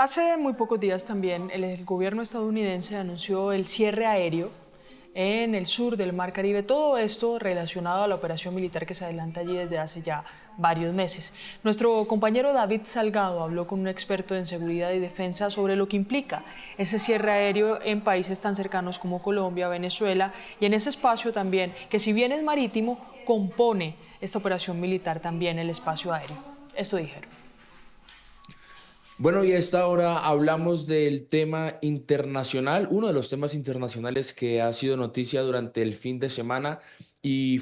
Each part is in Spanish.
Hace muy pocos días también el gobierno estadounidense anunció el cierre aéreo en el sur del Mar Caribe, todo esto relacionado a la operación militar que se adelanta allí desde hace ya varios meses. Nuestro compañero David Salgado habló con un experto en seguridad y defensa sobre lo que implica ese cierre aéreo en países tan cercanos como Colombia, Venezuela y en ese espacio también, que si bien es marítimo, compone esta operación militar también el espacio aéreo. Esto dijeron. Bueno, y a esta hora hablamos del tema internacional, uno de los temas internacionales que ha sido noticia durante el fin de semana y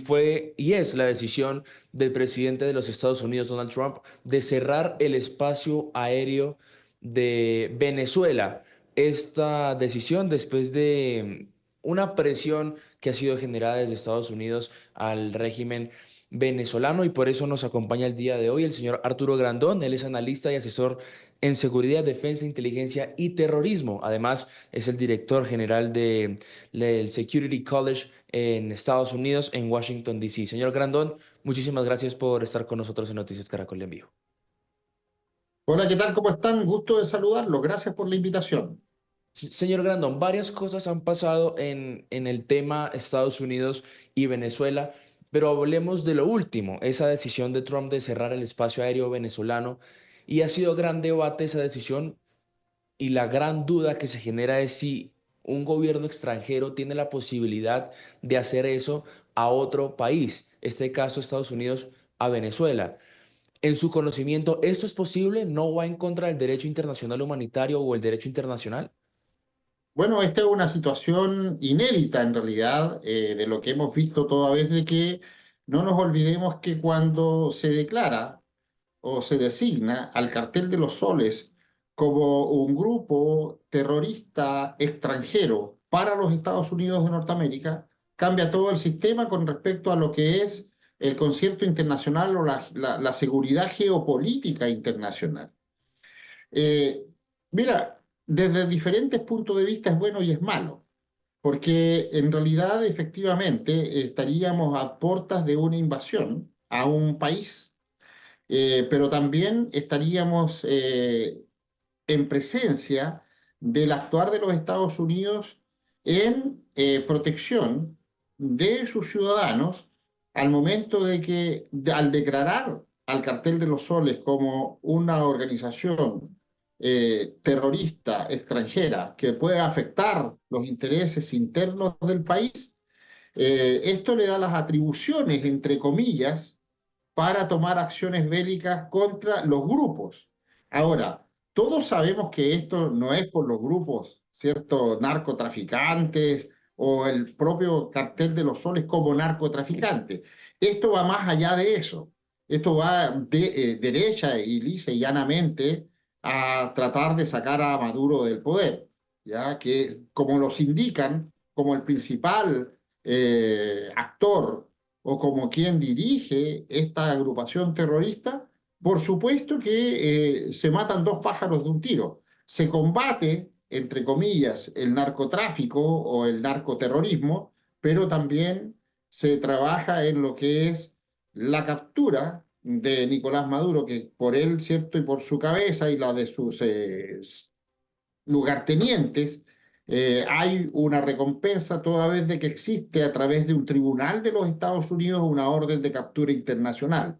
es la decisión del presidente de los Estados Unidos, Donald Trump, de cerrar el espacio aéreo de Venezuela. Esta decisión después de una presión que ha sido generada desde Estados Unidos al régimen venezolano, y por eso nos acompaña el día de hoy el señor Arturo Grandón. Él es analista y asesor en seguridad, defensa, inteligencia y terrorismo. Además, es el director general del Security College en Estados Unidos, en Washington, D.C. Señor Grandón, muchísimas gracias por estar con nosotros en Noticias Caracol en Vivo. Hola, ¿qué tal? ¿Cómo están? Gusto de saludarlos. Gracias por la invitación. Señor Grandón, varias cosas han pasado en el tema Estados Unidos y Venezuela, pero hablemos de lo último, esa decisión de Trump de cerrar el espacio aéreo venezolano. Y ha sido gran debate esa decisión. Y la gran duda que se genera es si un gobierno extranjero tiene la posibilidad de hacer eso a otro país, este caso Estados Unidos a Venezuela. En su conocimiento, ¿esto es posible? ¿No va en contra del derecho internacional humanitario o el derecho internacional? Bueno, esta es una situación inédita en realidad, de lo que hemos visto toda vez de que no nos olvidemos que cuando se declara o se designa al Cartel de los Soles como un grupo terrorista extranjero para los Estados Unidos de Norteamérica, cambia todo el sistema con respecto a lo que es el concierto internacional o la seguridad geopolítica internacional. Eh, Mira, desde diferentes puntos de vista es bueno y es malo, porque en realidad efectivamente estaríamos a puertas de una invasión a un país, pero también estaríamos en presencia del actuar de los Estados Unidos en protección de sus ciudadanos al momento de que, al declarar al Cartel de los Soles como una organización terrorista extranjera que puede afectar los intereses internos del país, esto le da las atribuciones, entre comillas, para tomar acciones bélicas contra los grupos. Ahora, todos sabemos que esto no es por los grupos, ¿cierto? Narcotraficantes o el propio cartel de los soles como narcotraficante. Esto va más allá de eso. Esto va de derecha y lisa y llanamente a tratar de sacar a Maduro del poder, ya que como los indican como el principal actor o como quien dirige esta agrupación terrorista, por supuesto que se matan dos pájaros de un tiro. Se combate, entre comillas, el narcotráfico o el narcoterrorismo, pero también se trabaja en lo que es la captura de Nicolás Maduro, que por él, ¿cierto? Y por su cabeza y la de sus lugartenientes, hay una recompensa toda vez de que existe a través de un tribunal de los Estados Unidos una orden de captura internacional.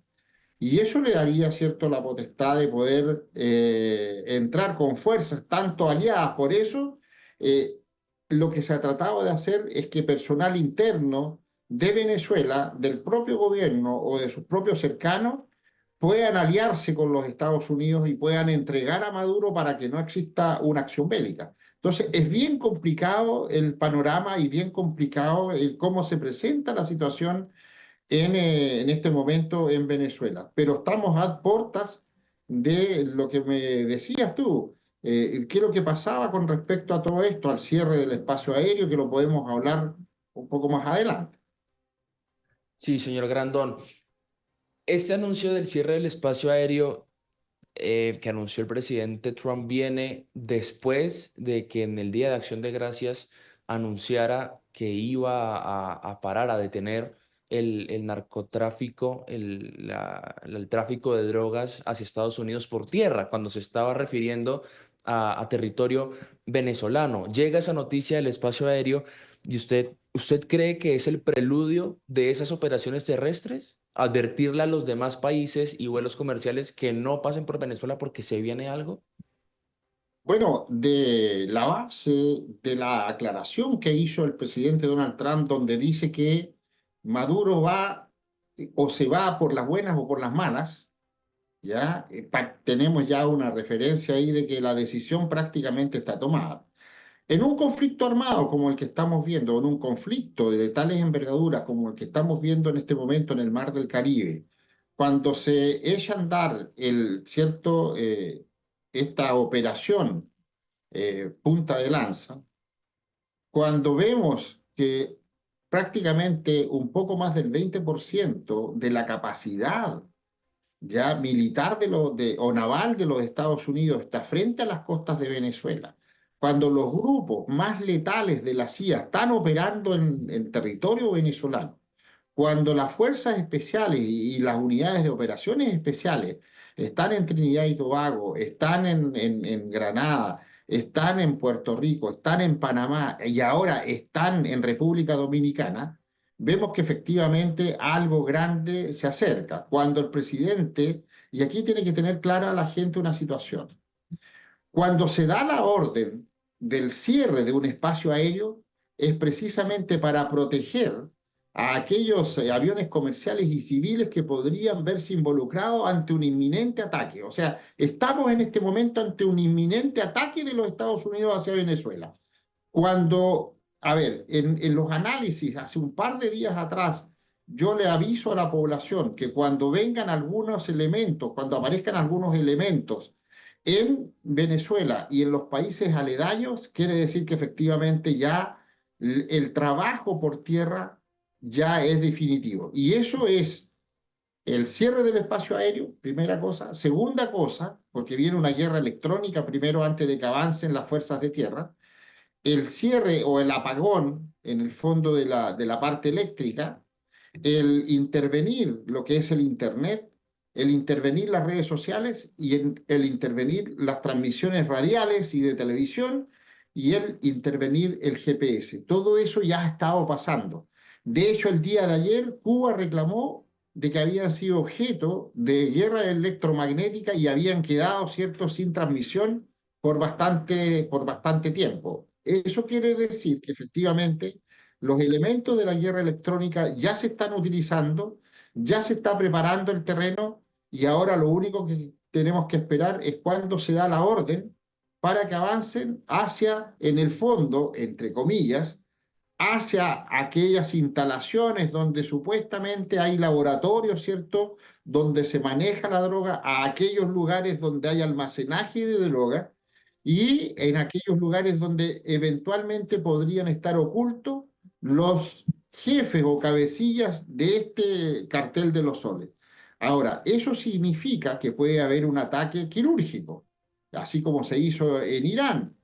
Y eso le daría, cierto, la potestad de poder entrar con fuerzas, tanto aliadas. Por eso, eh, lo que se ha tratado de hacer es que personal interno de Venezuela, del propio gobierno o de sus propios cercanos, puedan aliarse con los Estados Unidos y puedan entregar a Maduro para que no exista una acción bélica. Entonces, es bien complicado el panorama y bien complicado el cómo se presenta la situación en este momento en Venezuela. Pero estamos a puertas de lo que me decías tú. ¿Qué es lo que pasaba con respecto a todo esto, al cierre del espacio aéreo, que lo podemos hablar un poco más adelante? Sí, señor Grandón. Este anuncio del cierre del espacio aéreo que anunció el presidente Trump viene después de que en el Día de Acción de Gracias anunciara que iba a parar, a detener el narcotráfico, el tráfico de drogas hacia Estados Unidos por tierra, cuando se estaba refiriendo a territorio venezolano. Llega esa noticia del espacio aéreo y ¿usted cree que es el preludio de esas operaciones terrestres? ¿Advertirle a los demás países y vuelos comerciales que no pasen por Venezuela porque se viene algo? Bueno, de la base de la aclaración que hizo el presidente Donald Trump, donde dice que Maduro va o se va por las buenas o por las malas, ya tenemos ya una referencia ahí de que la decisión prácticamente está tomada. En un conflicto armado como el que estamos viendo, en un conflicto de tales envergaduras como el que estamos viendo en este momento en el Mar del Caribe, cuando se echa a andar esta operación punta de lanza, cuando vemos que prácticamente un poco más del 20% de la capacidad ya militar o naval de los Estados Unidos está frente a las costas de Venezuela, cuando los grupos más letales de la CIA están operando en territorio venezolano, cuando las fuerzas especiales y las unidades de operaciones especiales están en Trinidad y Tobago, están en Granada, están en Puerto Rico, están en Panamá y ahora están en República Dominicana, vemos que efectivamente algo grande se acerca. Cuando el presidente, y aquí tiene que tener clara la gente una situación, cuando se da la orden del cierre de un espacio aéreo, es precisamente para proteger a aquellos aviones comerciales y civiles que podrían verse involucrados ante un inminente ataque. O sea, estamos en este momento ante un inminente ataque de los Estados Unidos hacia Venezuela. Cuando, a ver, en los análisis hace un par de días atrás, yo le aviso a la población que cuando vengan algunos elementos, cuando aparezcan algunos elementos en Venezuela y en los países aledaños, quiere decir que efectivamente ya el trabajo por tierra ya es definitivo. Y eso es el cierre del espacio aéreo, primera cosa. Segunda cosa, porque viene una guerra electrónica primero antes de que avancen las fuerzas de tierra, el cierre o el apagón en el fondo de la parte eléctrica, el intervenir lo que es el Internet, el intervenir las redes sociales y el intervenir las transmisiones radiales y de televisión y el intervenir el GPS. Todo eso ya ha estado pasando. De hecho, el día de ayer Cuba reclamó de que habían sido objeto de guerra electromagnética y habían quedado, ¿cierto?, sin transmisión por bastante tiempo. Eso quiere decir que efectivamente los elementos de la guerra electrónica ya se están utilizando, ya se está preparando el terreno y ahora lo único que tenemos que esperar es cuando se da la orden para que avancen hacia, en el fondo, entre comillas, hacia aquellas instalaciones donde supuestamente hay laboratorios, ¿cierto? Donde se maneja la droga, a aquellos lugares donde hay almacenaje de droga y en aquellos lugares donde eventualmente podrían estar ocultos los jefes o cabecillas de este cartel de los soles. Ahora, eso significa que puede haber un ataque quirúrgico, así como se hizo en Irán.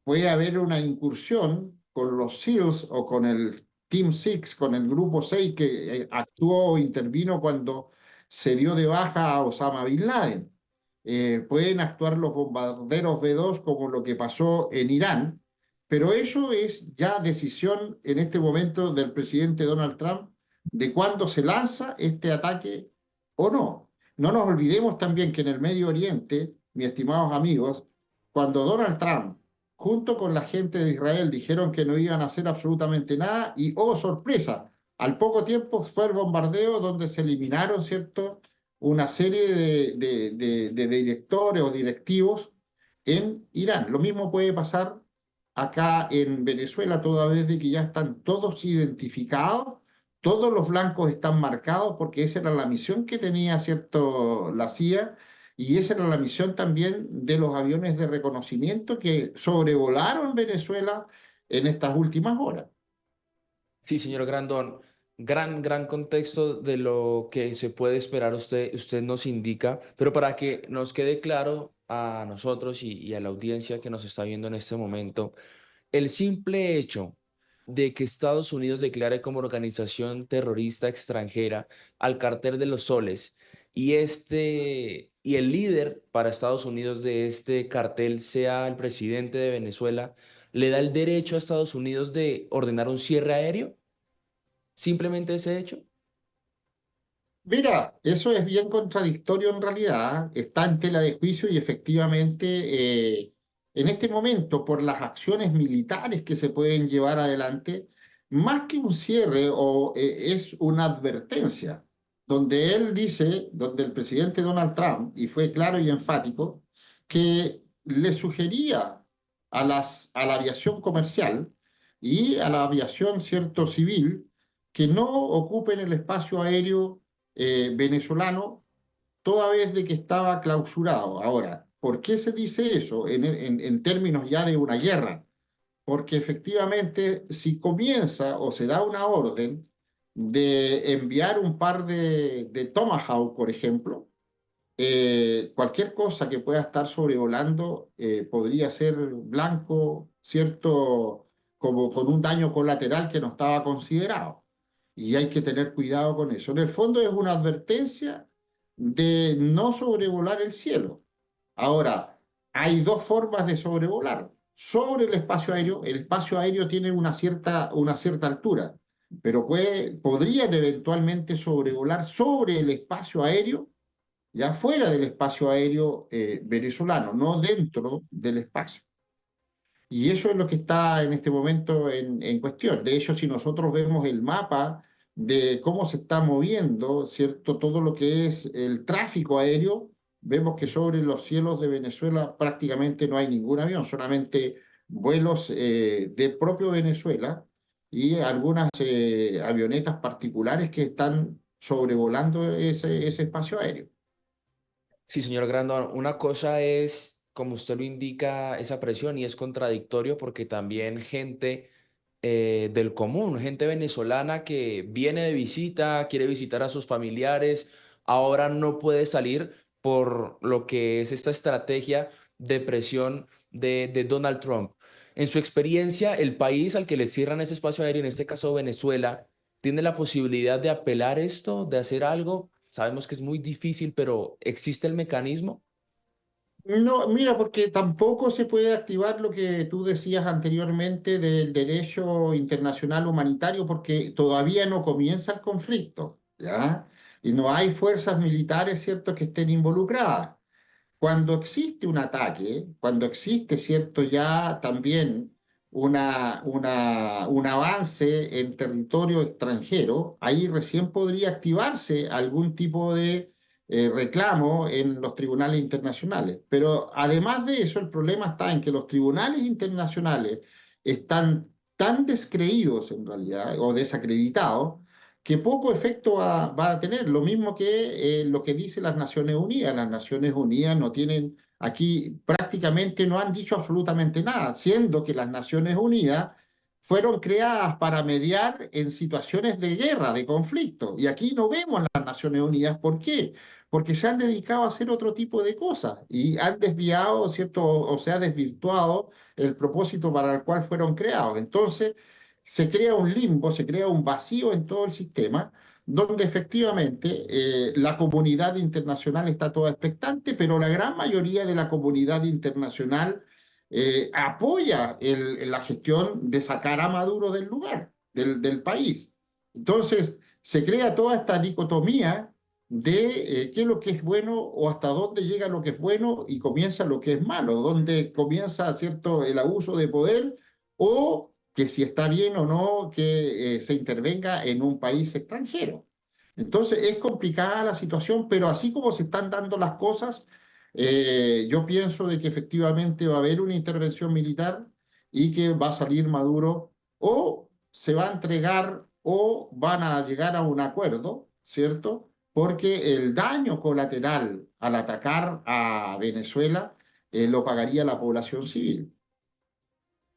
Puede haber una incursión con los SEALs o con el Team Six, con el Grupo 6 que actuó o intervino cuando se dio de baja a Osama Bin Laden. Pueden actuar los bombarderos B-2 como lo que pasó en Irán, pero eso es ya decisión en este momento del presidente Donald Trump de cuándo se lanza este ataque o no. No nos olvidemos también que en el Medio Oriente, mis estimados amigos, cuando Donald Trump junto con la gente de Israel dijeron que no iban a hacer absolutamente nada y, oh sorpresa, al poco tiempo fue el bombardeo donde se eliminaron, ¿cierto?, una serie de directores o directivos en Irán. Lo mismo puede pasar acá en Venezuela, toda vez de que ya están todos identificados, todos los blancos están marcados, porque esa era la misión que tenía, ¿cierto?, la CIA, y esa era la misión también de los aviones de reconocimiento que sobrevolaron Venezuela en estas últimas horas. Sí, señor Grandón, gran contexto de lo que se puede esperar usted nos indica, pero para que nos quede claro a nosotros y a la audiencia que nos está viendo en este momento, el simple hecho de que Estados Unidos declare como organización terrorista extranjera al Cartel de los Soles y el líder para Estados Unidos de este cartel sea el presidente de Venezuela, ¿le da el derecho a Estados Unidos de ordenar un cierre aéreo? Simplemente ese hecho. Mira, eso es bien contradictorio en realidad, está en tela de juicio y efectivamente en este momento por las acciones militares que se pueden llevar adelante, más que un cierre es una advertencia, donde él dice, donde el presidente Donald Trump, y fue claro y enfático, que le sugería a la aviación comercial y a la aviación cierto civil que no ocupen el espacio aéreo venezolano toda vez de que estaba clausurado. Ahora, ¿por qué se dice eso en términos ya de una guerra? Porque efectivamente, si comienza o se da una orden de enviar un par de Tomahawk, por ejemplo, cualquier cosa que pueda estar sobrevolando podría ser blanco, ¿cierto? Como con un daño colateral que no estaba considerado. Y hay que tener cuidado con eso. En el fondo es una advertencia de no sobrevolar el cielo. Ahora, hay dos formas de sobrevolar. Sobre el espacio aéreo tiene una cierta altura, pero podrían eventualmente sobrevolar sobre el espacio aéreo ya fuera del espacio aéreo venezolano, no dentro del espacio. Y eso es lo que está en este momento en cuestión. De hecho, si nosotros vemos el mapa de cómo se está moviendo, ¿cierto? Todo lo que es el tráfico aéreo, vemos que sobre los cielos de Venezuela prácticamente no hay ningún avión, solamente vuelos de propio Venezuela y algunas avionetas particulares que están sobrevolando ese espacio aéreo. Sí, señor Grandón, una cosa es, como usted lo indica, esa presión y es contradictorio porque también gente del común, gente venezolana que viene de visita, quiere visitar a sus familiares, ahora no puede salir por lo que es esta estrategia de presión de Donald Trump. En su experiencia, el país al que le cierran ese espacio aéreo, en este caso Venezuela, ¿tiene la posibilidad de apelar esto, de hacer algo? Sabemos que es muy difícil, pero ¿existe el mecanismo? No, mira, porque tampoco se puede activar lo que tú decías anteriormente del derecho internacional humanitario, porque todavía no comienza el conflicto, ¿ya? Y no hay fuerzas militares, ¿cierto?, que estén involucradas. Cuando existe un ataque, cuando existe, ¿cierto?, ya también un avance en territorio extranjero, ahí recién podría activarse algún tipo de reclamo en los tribunales internacionales. Pero además de eso, el problema está en que los tribunales internacionales están tan descreídos en realidad o desacreditados que poco efecto va a tener. Lo mismo que lo que dice las Naciones Unidas. Las Naciones Unidas no tienen, aquí prácticamente no han dicho absolutamente nada, siendo que las Naciones Unidas fueron creadas para mediar en situaciones de guerra, de conflicto. Y aquí no vemos las Naciones Unidas. ¿Por qué? Porque se han dedicado a hacer otro tipo de cosas y han desviado, ¿cierto? O se ha desvirtuado el propósito para el cual fueron creados. Entonces, se crea un limbo, se crea un vacío en todo el sistema, donde efectivamente la comunidad internacional está toda expectante, pero la gran mayoría de la comunidad internacional apoya la gestión de sacar a Maduro del lugar, del país. Entonces, se crea toda esta dicotomía de qué es lo que es bueno o hasta dónde llega lo que es bueno y comienza lo que es malo, dónde comienza, ¿cierto?, el abuso de poder o que si está bien o no que se intervenga en un país extranjero. Entonces es complicada la situación, pero así como se están dando las cosas, yo pienso de que efectivamente va a haber una intervención militar y que va a salir Maduro o se va a entregar o van a llegar a un acuerdo, ¿cierto? Porque el daño colateral al atacar a Venezuela lo pagaría la población civil.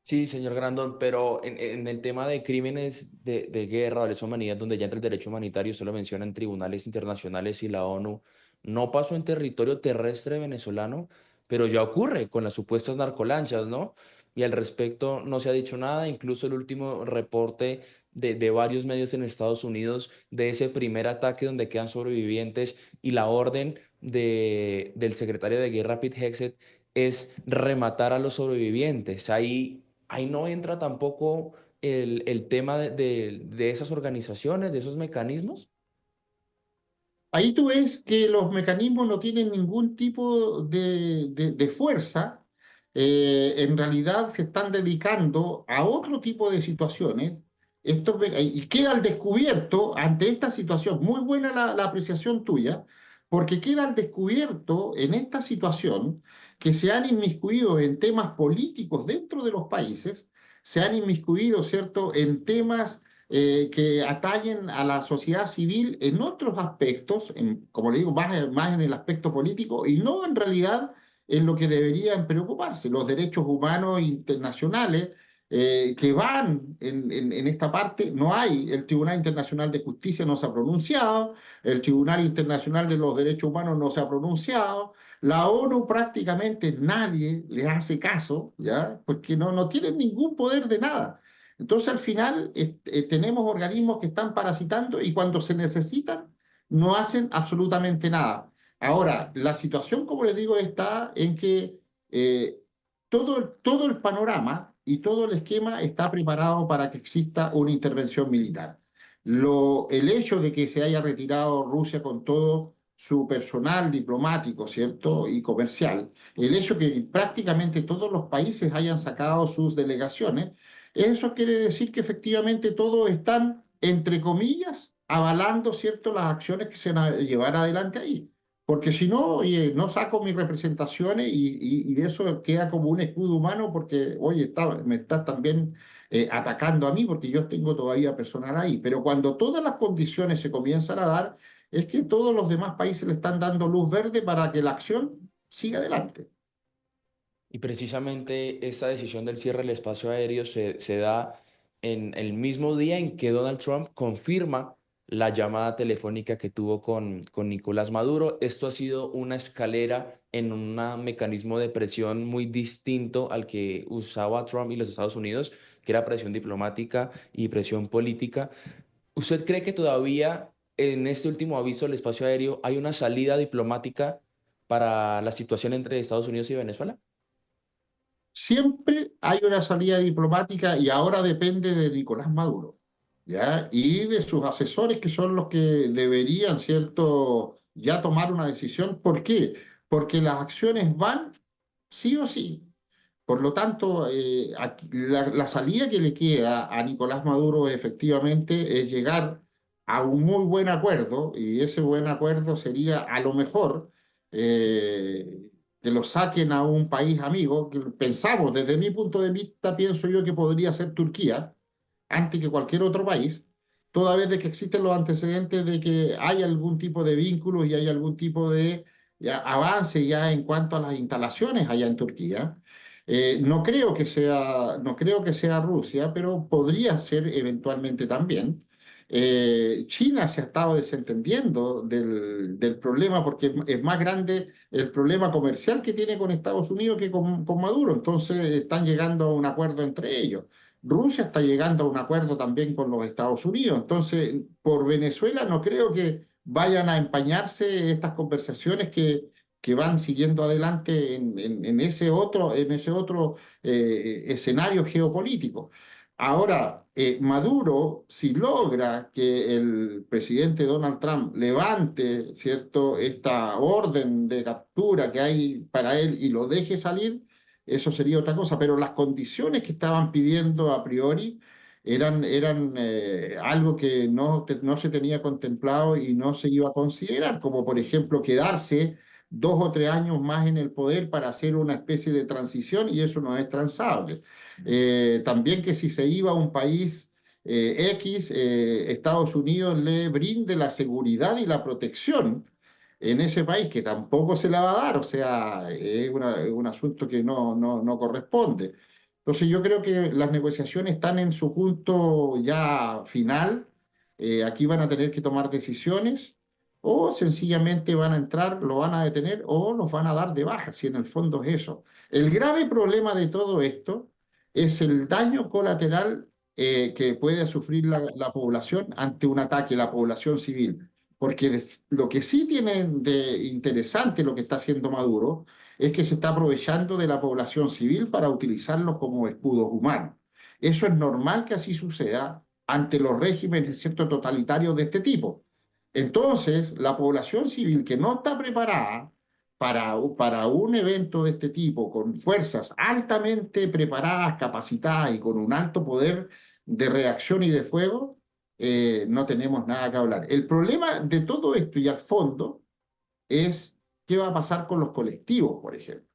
Sí, señor Grandón, pero en el tema de crímenes de guerra o de lesa humanidad, donde ya entra el derecho humanitario, solo mencionan tribunales internacionales y la ONU, no pasó en territorio terrestre venezolano, pero ya ocurre con las supuestas narcolanchas, ¿no? Y al respecto no se ha dicho nada, incluso el último reporte de varios medios en Estados Unidos de ese primer ataque donde quedan sobrevivientes y la orden del secretario de guerra Pete Hegseth es rematar a los sobrevivientes. Ahí no entra tampoco el tema de esas organizaciones, de esos mecanismos. Ahí tú ves que los mecanismos no tienen ningún tipo de fuerza. En realidad se están dedicando a otro tipo de situaciones. Y queda al descubierto ante esta situación. Muy buena la apreciación tuya, porque queda al descubierto en esta situación que se han inmiscuido en temas políticos dentro de los países, se han inmiscuido, ¿cierto?, en temas que atañen a la sociedad civil en otros aspectos, como le digo, más en el aspecto político y no en realidad en lo que deberían preocuparse, los derechos humanos internacionales que van en esta parte. No hay, el Tribunal Internacional de Justicia no se ha pronunciado, el Tribunal Internacional de los Derechos Humanos no se ha pronunciado, la ONU prácticamente nadie le hace caso, ¿ya? Porque no tienen ningún poder de nada. Entonces, al final, tenemos organismos que están parasitando y cuando se necesitan, no hacen absolutamente nada. Ahora, la situación, como les digo, está en que eh, todo el panorama y todo el esquema está preparado para que exista una intervención militar. El hecho de que se haya retirado Rusia con todo su personal diplomático, ¿cierto? Y comercial, el hecho de que prácticamente todos los países hayan sacado sus delegaciones, eso quiere decir que efectivamente todos están, entre comillas, avalando, ¿cierto?, las acciones que se van a llevar adelante ahí. Porque si no, oye, no saco mis representaciones y eso queda como un escudo humano porque, oye, me está también atacando a mí porque yo tengo todavía personal ahí. Pero cuando todas las condiciones se comienzan a dar, es que todos los demás países le están dando luz verde para que la acción siga adelante. Y precisamente esa decisión del cierre del espacio aéreo se da en el mismo día en que Donald Trump confirma la llamada telefónica que tuvo con Nicolás Maduro. Esto ha sido una escalera en un mecanismo de presión muy distinto al que usaba Trump y los Estados Unidos, que era presión diplomática y presión política. ¿Usted cree que todavía en este último aviso del espacio aéreo hay una salida diplomática para la situación entre Estados Unidos y Venezuela? Siempre hay una salida diplomática y ahora depende de Nicolás Maduro, ¿ya? Y de sus asesores que son los que deberían, ¿cierto?, ya tomar una decisión. ¿Por qué? Porque las acciones van sí o sí. Por lo tanto, la salida que le queda a Nicolás Maduro efectivamente es llegar a un muy buen acuerdo y ese buen acuerdo sería a lo mejor eh, que lo saquen a un país amigo, que pensamos, desde mi punto de vista, pienso yo que podría ser Turquía antes que cualquier otro país, toda vez de que existen los antecedentes de que hay algún tipo de vínculos y hay algún tipo de ya, avance ya en cuanto a las instalaciones allá en Turquía. No creo que sea Rusia, pero podría ser eventualmente también. China se ha estado desentendiendo del problema porque es más grande el problema comercial que tiene con Estados Unidos que con Maduro. Entonces están llegando a un acuerdo entre ellos. Rusia está llegando a un acuerdo también con los Estados Unidos. Entonces, por Venezuela no creo que vayan a empañarse estas conversaciones que van siguiendo adelante en ese otro escenario geopolítico. Ahora, Maduro, si logra que el presidente Donald Trump levante, ¿cierto?, esta orden de captura que hay para él y lo deje salir, eso sería otra cosa, pero las condiciones que estaban pidiendo a priori eran algo que no se tenía contemplado y no se iba a considerar, como por ejemplo quedarse 2 o 3 años más en el poder para hacer una especie de transición y eso no es transable. También que si se iba a un país X, Estados Unidos le brinde la seguridad y la protección en ese país que tampoco se la va a dar, o sea, es un asunto que no corresponde. Entonces yo creo que las negociaciones están en su punto ya final. Aquí van a tener que tomar decisiones o sencillamente van a entrar, lo van a detener o los van a dar de baja, si en el fondo es eso. El grave problema de todo esto es el daño colateral que puede sufrir la población ante un ataque a la población civil. Porque lo que sí tiene de interesante lo que está haciendo Maduro es que se está aprovechando de la población civil para utilizarlos como escudos humanos. Eso es normal que así suceda ante los regímenes, ¿cierto?, totalitarios de este tipo. Entonces, la población civil que no está preparada para un evento de este tipo, con fuerzas altamente preparadas, capacitadas y con un alto poder de reacción y de fuego, no tenemos nada que hablar. El problema de todo esto y al fondo es qué va a pasar con los colectivos, por ejemplo,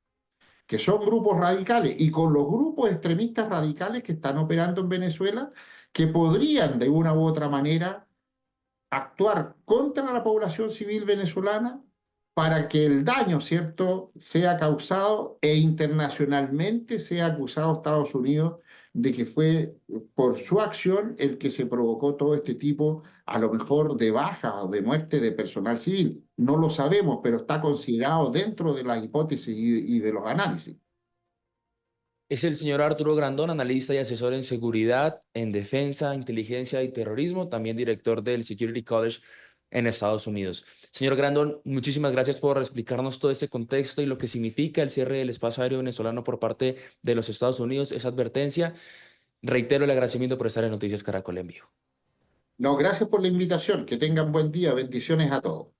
que son grupos radicales, y con los grupos extremistas radicales que están operando en Venezuela, que podrían de una u otra manera actuar contra la población civil venezolana para que el daño, ¿cierto?, sea causado e internacionalmente sea acusado Estados Unidos de que fue por su acción el que se provocó todo este tipo, a lo mejor de baja o de muerte de personal civil. No lo sabemos, pero está considerado dentro de las hipótesis y de los análisis. Es el señor Arturo Grandón, analista y asesor en seguridad, en defensa, inteligencia y terrorismo, también director del Security College en Estados Unidos. Señor Grandón, muchísimas gracias por explicarnos todo este contexto y lo que significa el cierre del espacio aéreo venezolano por parte de los Estados Unidos, esa advertencia. Reitero el agradecimiento por estar en Noticias Caracol en vivo. No, gracias por la invitación. Que tengan buen día. Bendiciones a todos.